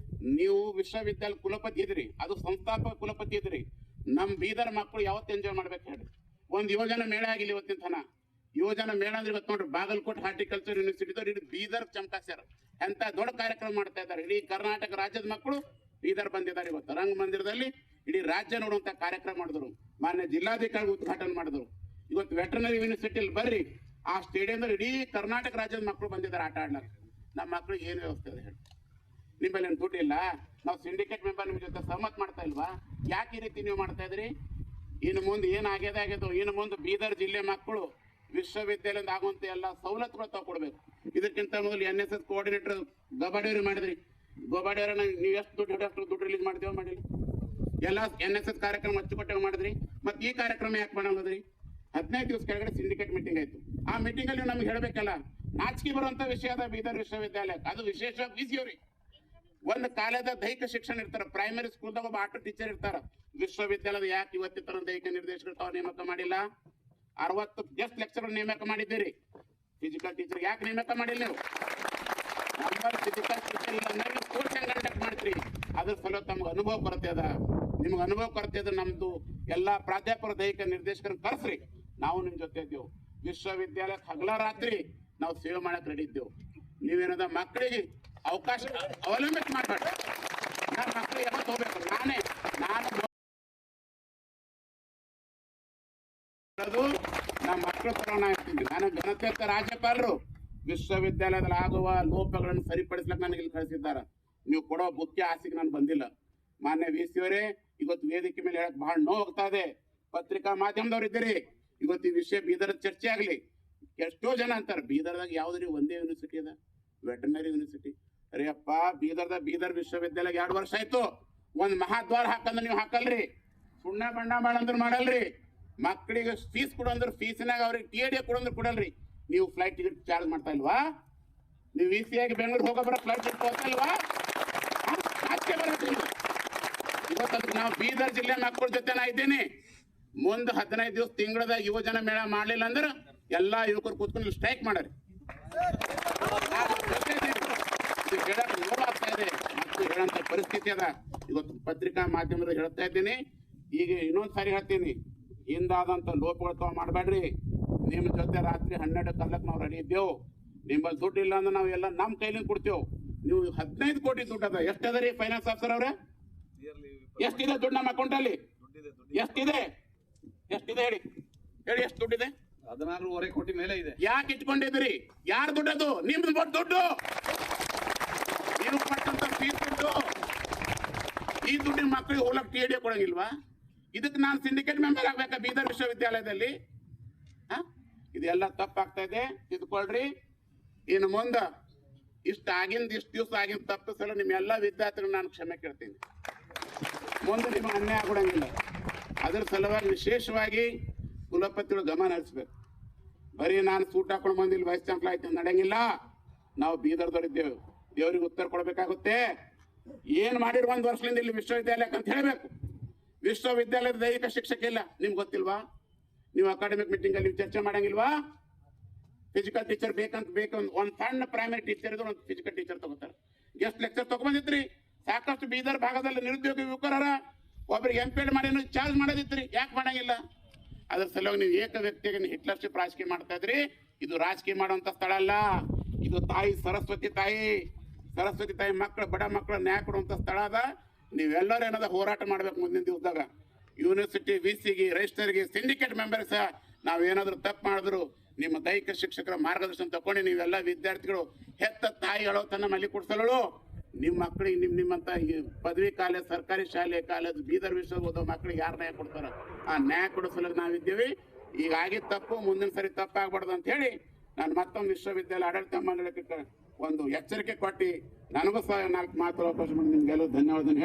ನೀವು ವಿಶ್ವವಿದ್ಯಾಲಯ ಕುಲಪತಿ ಇದ್ರಿ, ಅದು ಸಂಸ್ಥಾಪಕ ಕುಲಪತಿ ಇದ್ರಿ. ನಮ್ ಬೀದರ್ ಮಕ್ಕಳು ಯಾವತ್ತು ಎಂಜಾಯ್ ಮಾಡ್ಬೇಕು ಹೇಳ್ರಿ? ಒಂದು ಯುವಜನ ಮೇಳ ಆಗಿಲ್ಲ ಇವತ್ತಿನ ತನ. ಯುವಜನ ಮೇಳ ಅಂದ್ರೆ ಇವತ್ತು ನೋಡ್ರಿ, ಬಾಗಲಕೋಟ್ ಹಾರ್ಟಿಕಲ್ಚರ್ ಯೂನಿವರ್ಸಿಟಿದವ್ರು ಇದು ಬೀದರ್ ಚಮಕಾಸ್ಯಾರ. ಎಂತ ದೊಡ್ಡ ಕಾರ್ಯಕ್ರಮ ಮಾಡ್ತಾ ಇದ್ದಾರೆ. ಇಡೀ ಕರ್ನಾಟಕ ರಾಜ್ಯದ ಮಕ್ಕಳು ಬೀದರ್ ಬಂದಿದ್ದಾರೆ. ಇವತ್ತು ರಂಗಮಂದಿರದಲ್ಲಿ ಇಡೀ ರಾಜ್ಯ ನೋಡುವಂತ ಕಾರ್ಯಕ್ರಮ ಮಾಡಿದ್ರು. ಮಾನ್ಯ ಜಿಲ್ಲಾಧಿಕಾರಿ ಉದ್ಘಾಟನೆ ಮಾಡಿದ್ರು. ಇವತ್ತು ವೆಟರ್ನರಿ ಯೂನಿವರ್ಸಿಟಿಯಲ್ಲಿ ಬರ್ರಿ, ಆ ಸ್ಟೇಡಿಯಂದಲ್ಲಿ ಇಡೀ ಕರ್ನಾಟಕ ರಾಜ್ಯದ ಮಕ್ಕಳು ಬಂದಿದ್ದಾರೆ ಆಟ ಆಡ್ಲಿಕ್ಕೆ. ನಮ್ಮ ಮಕ್ಕಳಿಗೆ ಏನು ವ್ಯವಸ್ಥೆ ಇದೆ ಹೇಳಿ? ನಿಮ್ಮಲ್ಲಿ ಏನು ದುಡ್ಡು ಇಲ್ಲ? ನಾವು ಸಿಂಡಿಕೇಟ್ ಮೆಂಬರ್ ನಿಮ್ಮ ಜೊತೆ ಸಹಮತ್ ಮಾಡ್ತಾ ಇಲ್ವಾ? ಯಾಕೆ ಈ ರೀತಿ ನೀವು ಮಾಡ್ತಾ ಇದ್ರಿ? ಇನ್ನು ಮುಂದೆ ಏನು ಆಗ್ಯದೋ ಇನ್ನು ಮುಂದೆ ಬೀದರ್ ಜಿಲ್ಲೆ ಮಕ್ಕಳು ವಿಶ್ವವಿದ್ಯಾಲಯದಿಂದ ಆಗುವಂತ ಎಲ್ಲ ಸವಲತ್ತುಗಳು ತಗೊಡ್ಬೇಕು. ಇದಕ್ಕಿಂತ ಮೊದಲು NSS ಕೋಆರ್ಡಿನೇಟರ್ ಗಬಾಡಿಯವರು ಮಾಡಿದ್ರಿ. ಗಬಾಡಿಯವರನ್ನ ನೀವು ಎಷ್ಟು ದುಡ್ಡು ರಿಲೀಸ್ ಮಾಡ್ತೇವೆ ಮಾಡಿಲ್ಲ? ಎಲ್ಲ NSS ಕಾರ್ಯಕ್ರಮ ಅಚ್ಚುಕಟ್ಟಾಗಿ ಮಾಡಿದ್ರಿ. ಮತ್ತೆ ಈ ಕಾರ್ಯಕ್ರಮ ಯಾಕೆ ಮಾಡಲ್ಲದ್ರಿ? 15 ದಿವಸ ಕೆಳಗಡೆ ಸಿಂಡಿಕೇಟ್ ಮೀಟಿಂಗ್ ಆಯ್ತು. ಆ ಮೀಟಿಂಗ್ ಅಲ್ಲಿ ನಮ್ಗೆ ಹೇಳ್ಬೇಕಲ್ಲ, ನಾಚಿಕೆ ಬರುವಂತ ವಿಷಯ ಅದ ಬೀದರ್ ವಿಶ್ವವಿದ್ಯಾಲಯ. ಅದು ವಿಶೇಷವಾಗಿ ಬಿಸಿಯವ್ರಿ. ಒಂದು ಕಾಲದ ದೈಹಿಕ ಶಿಕ್ಷಣ ಇರ್ತಾರ, ಪ್ರೈಮರಿ ಸ್ಕೂಲ್ದಾಗ ಒಬ್ಬ ಆರ್ಟ್ ಟೀಚರ್ ಇರ್ತಾರ. ವಿಶ್ವವಿದ್ಯಾಲಯದ ಯಾಕೆ ಇವತ್ತಿನ ದೈಹಿಕ ನಿರ್ದೇಶಕರು ತಾವು ನೇಮಕ ಮಾಡಿಲ್ಲ? 60 ಗೆಸ್ಟ್ ಲೆಕ್ಚರ್ ನೇಮಕ ಮಾಡಿದ್ದೀರಿ. ಫಿಸಿಕಲ್ ಟೀಚರ್ ಯಾಕೆ ನೇಮಕ ಮಾಡಿಲ್ಲ ನೀವು? ನಂಬರ್ ಫಿಸಿಕಲ್ ಟೀಚರ್ ಇಲ್ಲ ಅಂದ್ರೆ ಕೋರ್ಸ್ ಹೆಂಗ್ ಕಂಡಕ್ಟ್ ಮಾಡ್ತೀರಿ? ಅದ್ರ ಸಲ ತಮ್ಗೆ ಅನುಭವ ಕೊರತೆ ಅದ. ನಿಮ್ಗೆ ಅನುಭವ ಕೊರತೆ ಅದ. ನಮ್ದು ಎಲ್ಲಾ ಪ್ರಾಧ್ಯಾಪಕರ ದೈಹಿಕ ನಿರ್ದೇಶಕರನ್ನ ಕರೆಸ್ರಿ, ನಾವು ನಿಮ್ ಜೊತೆ ಇದ್ದೇವೆ. ವಿಶ್ವವಿದ್ಯಾಲಯಕ್ಕೆ ಹಗಲ ರಾತ್ರಿ ನಾವು ಸೇವೆ ಮಾಡಕ್ ರೆಡಿ ಇದ್ದೇವೆ. ನೀವೇನದ ಮಕ್ಕಳಿಗೆ ಅವಕಾಶ ಅವಲಂಬಿತ ಮಾಡಬೇಡ. ನನ್ನ ಮಕ್ಕಳಿಗೆ ಯಾವತ್ತು ಹೋಗ್ಬೇಕು? ನಾನು ನಮ್ಮ ಮಕ್ಕಳ ಪರವಾನ ಇರ್ತೀನಿ. ನಾನು ಘನತೆತ್ತ ರಾಜ್ಯಪಾಲರು ವಿಶ್ವವಿದ್ಯಾಲಯದಲ್ಲಿ ಆಗುವ ಲೋಪಗಳನ್ನು ಸರಿಪಡಿಸ್ಲಿಕ್ಕೆ ನನಗೆ ಇಲ್ಲಿ ಕಳಿಸಿದ್ದಾರೆ. ನೀವು ಕೊಡೋ ಮುಖ್ಯ ಆಸೆಗೆ ನಾನು ಬಂದಿಲ್ಲ. ಮಾನ್ಯ VC ಅವರೇ, ಇವತ್ತು ವೇದಿಕೆ ಮೇಲೆ ಹೇಳಕ್ ಬಹಳ ನೋವು ಹೋಗ್ತಾ ಇದೆ. ಪತ್ರಿಕಾ ಮಾಧ್ಯಮದವ್ರು ಇದ್ದೀರಿ. ಇವತ್ತು ಈ ವಿಷಯ ಬೀದರ್ ಚರ್ಚೆ ಆಗಲಿ. ಎಷ್ಟೋ ಜನ ಅಂತಾರೆ ಬೀದರ್ದಾಗ ಯಾವ್ದ್ರಿ ಒಂದೇ ಯೂನಿವರ್ಸಿಟಿ ಅದ, ವೆಟರ್ನರಿ ಯೂನಿವರ್ಸಿಟಿ. ಅರೆ ಅಪ್ಪ, ಬೀದರ್ ವಿಶ್ವವಿದ್ಯಾಲಯ 2 ವರ್ಷ ಆಯ್ತು. ಒಂದ್ ಮಹಾದ್ವಾರ ಹಾಕಂದ್ರೆ ನೀವು ಹಾಕಲ್ರಿ, ಸುಣ್ಣ ಬಣ್ಣ ಮಾಡಂದ್ರೆ ಮಾಡಲ್ರಿ. ಮಕ್ಕಳಿಗೆ ಫೀಸ್ ಕೊಡಂದ್ರೆ ಫೀಸ್ನಾಗ ಅವ್ರಿಗೆ TAD ಕೊಡಂದ್ರೆ ಕೊಡಲ್ರಿ. ನೀವು ಫ್ಲೈಟ್ ಟಿಕೆಟ್ ಚಾರ್ಜ್ ಮಾಡ್ತಾ ಇಲ್ವಾ? ನೀವು VC ಆಗಿ ಬೆಂಗಳೂರು ಹೋಗೋಬರ ಫ್ಲೈಟ್ ಟಿಕೆಟ್ ಹೋಗ್ತಾ ಇಲ್ವಾ? ಆಚೆ ಬರತ್ತೀನಿ. ಇವತ್ತು ನಾವು ಬೀದರ್ ಜಿಲ್ಲೆ ಮಕ್ಕಳ ಜೊತೆ ನಾ ಇದ್ದೀನಿ. ಮುಂದೆ 15 ದಿವಸ ತಿಂಗಳದಾಗ ಯುವಜನ ಮೇಳ ಮಾಡ್ಲಿಲ್ಲ ಅಂದ್ರೆ ಎಲ್ಲಾ ಯುವಕರು ಕೂತ್ಕೊಂಡು ಸ್ಟ್ರೈಕ್ ಮಾಡರಿ. ಹೇಳಕ್ ನೋವು ಆಗ್ತಾ ಇದೆ ಮತ್ತು ಹೇಳಂತ ಪರಿಸ್ಥಿತಿ ಅದ. ಇವತ್ತು ಪತ್ರಿಕಾ ಮಾಧ್ಯಮದಲ್ಲಿ ಹೇಳ್ತಾ ಇದ್ದೀನಿ. ಈಗ ಇನ್ನೊಂದ್ ಸಾರಿ ಹೇಳ್ತೀನಿ, ಹಿಂದಾದಂತ ಲೋಪಗಳು ತಾವು ಮಾಡಬೇಡ್ರಿ. ನಿಮ್ಮ ಜೊತೆ ರಾತ್ರಿ 12 ಕಾಲಕ್ಕೆ ನಾವು ರೆಡಿ ಇದ್ದೇವು. ನಿಮ್ಮಲ್ಲಿ ದುಡ್ಡು ಇಲ್ಲ ಅಂದ್ರೆ ನಾವು ಎಲ್ಲ ನಮ್ಮ ಕೈಲಿಂದ ಕೊಡ್ತೇವೆ. ನೀವು 15 ಕೋಟಿ ದುಡ್ಡು ಅದ. ಎಷ್ಟದ ರೀ ಫೈನಾನ್ಸ್ ಆಫೀಸರ್ ಅವ್ರೆ? ಎಷ್ಟಿದೆ ದುಡ್ಡು ನಮ್ಮ ಅಕೌಂಟ್ ಅಲ್ಲಿ? ಎಷ್ಟಿದೆ ಹೇಳಿ ಎಷ್ಟು ದುಡ್ಡಿದೆ? 16.5 ಕೋಟಿ ಮೇಲೆ ಇದೆ. ಯಾಕೆ ಇಟ್ಕೊಂಡಿದ್ರಿ? ಯಾರು ದುಡ್ಡದು? ನಿಮ್ದು ದುಡ್ಡು, ನೀವು ಪಟ್ಟಂತ ಫೀಸ್ ದುಡ್ಡು. ಈ ದುಡ್ಡಿನ ಮಕ್ಕಳಿಗೆ ಹೋಗ್ಲಕ್ TAD ಕೊಡಂಗಿಲ್ವಾ? ಇದಕ್ಕೆ ನಾನು ಸಿಂಡಿಕೇಟ್ ಮೆಂಬರ್ ಆಗ್ಬೇಕಾ ಬೀದರ್ ವಿಶ್ವವಿದ್ಯಾಲಯದಲ್ಲಿ? ಇದೆಲ್ಲ ತಪ್ಪಾಗ್ತಾ ಇದೆ, ತಿದ್ಕೊಳ್ರಿ. ಇನ್ನು ಮುಂದೆ ಇಷ್ಟು ದಿವಸ ಆಗಿಂದ ತಪ್ಪಿಸಲು ನಿಮ್ಮೆಲ್ಲ ವಿದ್ಯಾರ್ಥಿಗಳು ನಾನು ಕ್ಷಮೆ ಕೇಳ್ತೀನಿ. ಮುಂದೆ ನಿಮ್ಗೆ ಅನ್ಯಾಯ ಆಗೋಂಗಿಲ್ಲ. ಅದರ ಸಲುವಾಗಿ ವಿಶೇಷವಾಗಿ ಕುಲಪತಿಗಳು ಗಮನ ಹರಿಸ್ಬೇಕು. ಬರೀ ನಾನು ಸೂಟ್ ಹಾಕೊಂಡು ಬಂದಿಲ್ಲ ವೈಸ್ ಚಾನ್ಸಲರ್ ಆಯ್ತು ನಡೆಯಂಗಿಲ್ಲ. ನಾವು ಬೀದರ್ದವರಿದ್ದೇವೆ, ದೇವರಿಗೆ ಉತ್ತರ ಕೊಡಬೇಕಾಗುತ್ತೆ. ಏನ್ ಮಾಡಿರು 1 ವರ್ಷದಿಂದ ಇಲ್ಲಿ ವಿಶ್ವವಿದ್ಯಾಲಯಕ್ಕೆ ಅಂತ ಹೇಳಬೇಕು. ವಿಶ್ವವಿದ್ಯಾಲಯದ ದೈಹಿಕ ಶಿಕ್ಷಕ ಇಲ್ಲ, ನಿಮ್ಗೆ ಗೊತ್ತಿಲ್ವಾ? ನೀವು ಅಕಾಡೆಮಿಕ್ ಮೀಟಿಂಗ್ ಅಲ್ಲಿ ಚರ್ಚೆ ಮಾಡಂಗಿಲ್ವಾ? ಫಿಸಿಕಲ್ ಟೀಚರ್ ಬೇಕು. ಒಂದು ಸಣ್ಣ ಪ್ರೈಮರಿ ಟೀಚರ್ ಇದ್ರೆ ಒಂದು ಫಿಸಿಕಲ್ ಟೀಚರ್ ತಗೋತಾರೆ. ಗೆಸ್ಟ್ ಲೆಕ್ಚರ್ ತಗೊಂಡಿದ್ರಿ. ಸಾಕಷ್ಟು ಬೀದರ್ ಭಾಗದಲ್ಲಿ ನಿರುದ್ಯೋಗ ಯುವಕರ ಒಬ್ರಿಗೆ MPED ಮಾಡಿ ಚಾರ್ಜ್ ಮಾಡೋದಿತ್ರಿ. ಯಾಕೆ ಮಾಡಂಗಿಲ್ಲ? ಅದ್ರ ಸಲುವಾಗಿ ನೀವು ಏಕ ವ್ಯಕ್ತಿಗೆ ಹಿಟ್ಲರ್ಶಿಪ್ ರಾಜಕೀಯ ಮಾಡ್ತಾ ಇದ್ರಿ. ಇದು ರಾಜಕೀಯ ಮಾಡುವಂತ ಸ್ಥಳ ಅಲ್ಲ. ಇದು ತಾಯಿ ಸರಸ್ವತಿ ತಾಯಿ ಮಕ್ಕಳು, ಬಡ ಮಕ್ಕಳು ನ್ಯಾಯ ಕೊಡುವಂತ ಸ್ಥಳ ಅದ. ನೀವೆಲ್ಲರೂ ಏನದ ಹೋರಾಟ ಮಾಡ್ಬೇಕು ಮುಂದಿನ ದಿವಸದಾಗ. ಯೂನಿವರ್ಸಿಟಿ VCಗೆ, ರಿಜಿಸ್ಟರ್ಗೆ, ಸಿಂಡಿಕೇಟ್ ಮೆಂಬರ್ ಸಹ ನಾವೇನಾದ್ರೂ ತಪ್ಪು ಮಾಡಿದ್ರು ನಿಮ್ಮ ದೈಹಿಕ ಶಿಕ್ಷಕರ ಮಾರ್ಗದರ್ಶನ ತಗೊಂಡು ನೀವೆಲ್ಲ ವಿದ್ಯಾರ್ಥಿಗಳು ಹೆತ್ತ ತಾಯಿ ತನ್ನ ಮಲ್ಲಿ ಕೊಡ್ಸಲು ನಿಮ್ಮ ಮಕ್ಕಳಿಗೆ ನಿಮ್ಮಂತ ಪದವಿ ಕಾಲೇಜ್, ಸರ್ಕಾರಿ ಶಾಲೆ, ಕಾಲೇಜ್, ಬೀದರ್ ವಿಶ್ವ ಓದೋ ಮಕ್ಕಳಿಗೆ ಯಾರು ನ್ಯಾಯ ಕೊಡ್ತಾರ? ಆ ನ್ಯಾಯ ಕೊಡಿಸಲು ನಾವಿದ್ದೀವಿ. ಈಗ ಆಗಿದ್ದ ತಪ್ಪು ಮುಂದಿನ ಸರಿ ತಪ್ಪಾಗ್ಬಾರ್ದು ಅಂತ ಹೇಳಿ ನಾನು ಮತ್ತೊಂದು ವಿಶ್ವವಿದ್ಯಾಲಯ ಆಡಳಿತ ಮಂಡಳಕ್ಕೆ ಒಂದು ಎಚ್ಚರಿಕೆ ಕೊಟ್ಟು ನನಗೂ ಸಹ 4 ಮಾತು ಅವಕಾಶ ಮಾಡಿ ನಿಮ್ಗೆಲ್ಲೂ ಧನ್ಯವಾದ.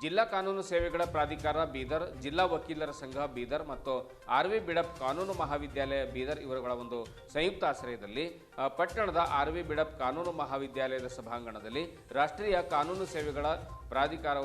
ಜಿಲ್ಲಾ ಕಾನೂನು ಸೇವೆಗಳ ಪ್ರಾಧಿಕಾರ ಬೀದರ್, ಜಿಲ್ಲಾ ವಕೀಲರ ಸಂಘ ಬೀದರ್ ಮತ್ತು RV ಬಿಡಪ್ ಕಾನೂನು ಮಹಾವಿದ್ಯಾಲಯ ಬೀದರ್ ಇವರುಗಳ ಒಂದು ಸಂಯುಕ್ತ ಆಶ್ರಯದಲ್ಲಿ ಪಟ್ಟಣದ RV ಬಿಡಪ್ ಕಾನೂನು ಮಹಾವಿದ್ಯಾಲಯದ ಸಭಾಂಗಣದಲ್ಲಿ ರಾಷ್ಟ್ರೀಯ ಕಾನೂನು ಸೇವೆಗಳ ಪ್ರಾಧಿಕಾರ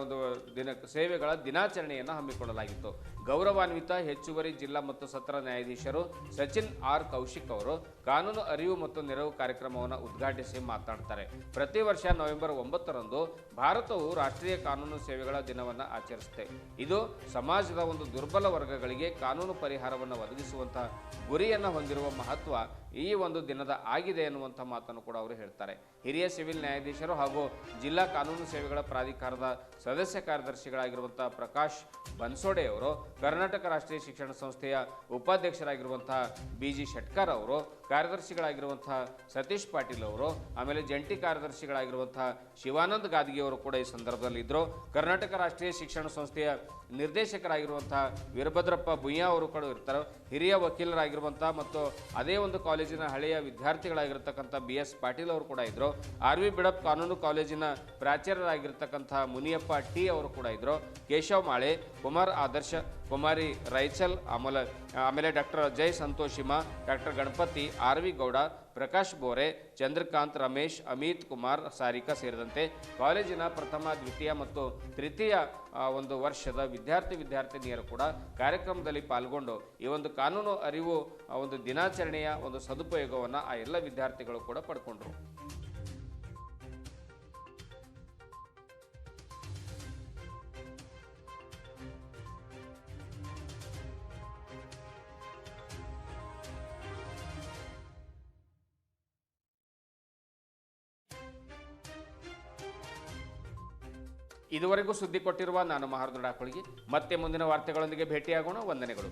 ಸೇವೆಗಳ ದಿನಾಚರಣೆಯನ್ನು ಹಮ್ಮಿಕೊಳ್ಳಲಾಗಿತ್ತು. ಗೌರವಾನ್ವಿತ ಹೆಚ್ಚುವರಿ ಜಿಲ್ಲಾ ಮತ್ತು ಸತ್ರ ನ್ಯಾಯಾಧೀಶರು ಸಚಿನ್ R ಕೌಶಿಕ್ ಅವರು ಕಾನೂನು ಅರಿವು ಮತ್ತು ನೆರವು ಕಾರ್ಯಕ್ರಮವನ್ನು ಉದ್ಘಾಟಿಸಿ ಮಾತನಾಡ್ತಾರೆ. ಪ್ರತಿ ವರ್ಷ ನವೆಂಬರ್ 9ರಂದು ಭಾರತವು ರಾಷ್ಟ್ರೀಯ ಕಾನೂನು ಸೇವೆಗಳ ದಿನವನ್ನು ಆಚರಿಸುತ್ತೆ. ಇದು ಸಮಾಜದ ಒಂದು ದುರ್ಬಲ ವರ್ಗಗಳಿಗೆ ಕಾನೂನು ಪರಿಹಾರವನ್ನು ಒದಗಿಸುವಂತಹ ಗುರಿಯನ್ನು ಹೊಂದಿರುವ ಮಹತ್ವ ಈ ಒಂದು ದಿನದ ಆಗಿದೆ ಎನ್ನುವಂಥ ಮಾತನ್ನು ಕೂಡ ಅವರು ಹೇಳ್ತಾರೆ. ಹಿರಿಯ ಸಿವಿಲ್ ನ್ಯಾಯಾಧೀಶರು ಹಾಗೂ ಜಿಲ್ಲಾ ಕಾನೂನು ಸೇವೆಗಳ ಪ್ರಾಧಿಕಾರದ ಸದಸ್ಯ ಕಾರ್ಯದರ್ಶಿಗಳಾಗಿರುವಂಥ ಪ್ರಕಾಶ್ ಬನ್ಸೋಡೆ ಅವರು, ಕರ್ನಾಟಕ ರಾಷ್ಟ್ರೀಯ ಶಿಕ್ಷಣ ಸಂಸ್ಥೆಯ ಉಪಾಧ್ಯಕ್ಷರಾಗಿರುವಂತಹ BG ಶೆಟ್ಕರ್ ಅವರು, ಕಾರ್ಯದರ್ಶಿಗಳಾಗಿರುವಂತಹ ಸತೀಶ್ ಪಾಟೀಲ್ ಅವರು, ಆಮೇಲೆ ಜಂಟಿ ಕಾರ್ಯದರ್ಶಿಗಳಾಗಿರುವಂತಹ ಶಿವಾನಂದ್ ಗಾದ್ಗಿ ಅವರು ಕೂಡ ಈ ಸಂದರ್ಭದಲ್ಲಿ ಇದ್ದರು. ಕರ್ನಾಟಕ ರಾಷ್ಟ್ರೀಯ ಶಿಕ್ಷಣ ಸಂಸ್ಥೆಯ ನಿರ್ದೇಶಕರಾಗಿರುವಂತಹ ವೀರಭದ್ರಪ್ಪ ಬುಯ್ಯಾ ಅವರು ಕೂಡ ಇರ್ತಾರೆ. ಹಿರಿಯ ವಕೀಲರಾಗಿರುವಂತಹ ಮತ್ತು ಅದೇ ಒಂದು ಕಾಲೇಜಿನ ಹಳೆಯ ವಿದ್ಯಾರ್ಥಿಗಳಾಗಿರ್ತಕ್ಕಂಥ BS ಪಾಟೀಲ್ ಅವರು ಕೂಡ ಇದ್ದರು. RV ಬಿಡಪ್ ಕಾನೂನು ಕಾಲೇಜಿನ ಪ್ರಾಚಾರ್ಯರಾಗಿರ್ತಕ್ಕಂಥ ಮುನಿಯಪ್ಪ ಟಿ ಅವರು ಕೂಡ ಇದ್ದರು. ಕೇಶವ್ ಮಾಳೆ, ಕುಮಾರ್ ಆದರ್ಶ, ಕುಮಾರಿ ರೈಚಲ್, ಆಮೇಲೆ ಡಾಕ್ಟರ್ ಜೈ ಸಂತೋಷಿಮ, ಡಾಕ್ಟರ್ ಗಣಪತಿ, RV ಗೌಡ, ಪ್ರಕಾಶ್ ಬೋರೆ, ಚಂದ್ರಕಾಂತ್, ರಮೇಶ್, ಅಮಿತ್ ಕುಮಾರ್, ಸಾರಿಕಾ ಸೇರಿದಂತೆ ಕಾಲೇಜಿನ ಪ್ರಥಮ, ದ್ವಿತೀಯ ಮತ್ತು ತೃತೀಯ ಒಂದು ವರ್ಷದ ವಿದ್ಯಾರ್ಥಿನಿಯರು ಕೂಡ ಕಾರ್ಯಕ್ರಮದಲ್ಲಿ ಪಾಲ್ಗೊಂಡು ಈ ಒಂದು ಕಾನೂನು ಅರಿವು ಒಂದು ದಿನಾಚರಣೆಯ ಒಂದು ಸದುಪಯೋಗವನ್ನು ಆ ಎಲ್ಲ ವಿದ್ಯಾರ್ಥಿಗಳು ಕೂಡ ಪಡ್ಕೊಂಡ್ರು. ಇದುವರೆಗೂ ಸುದ್ದಿ ಕೊಟ್ಟಿರುವ ನಾನು ಮಹಾರ್ದೊಡ ಕೊಳಗಿ. ಮತ್ತೆ ಮುಂದಿನ ವಾರ್ತೆಗಳೊಂದಿಗೆ ಭೇಟಿಯಾಗೋಣ. ವಂದನೆಗಳು.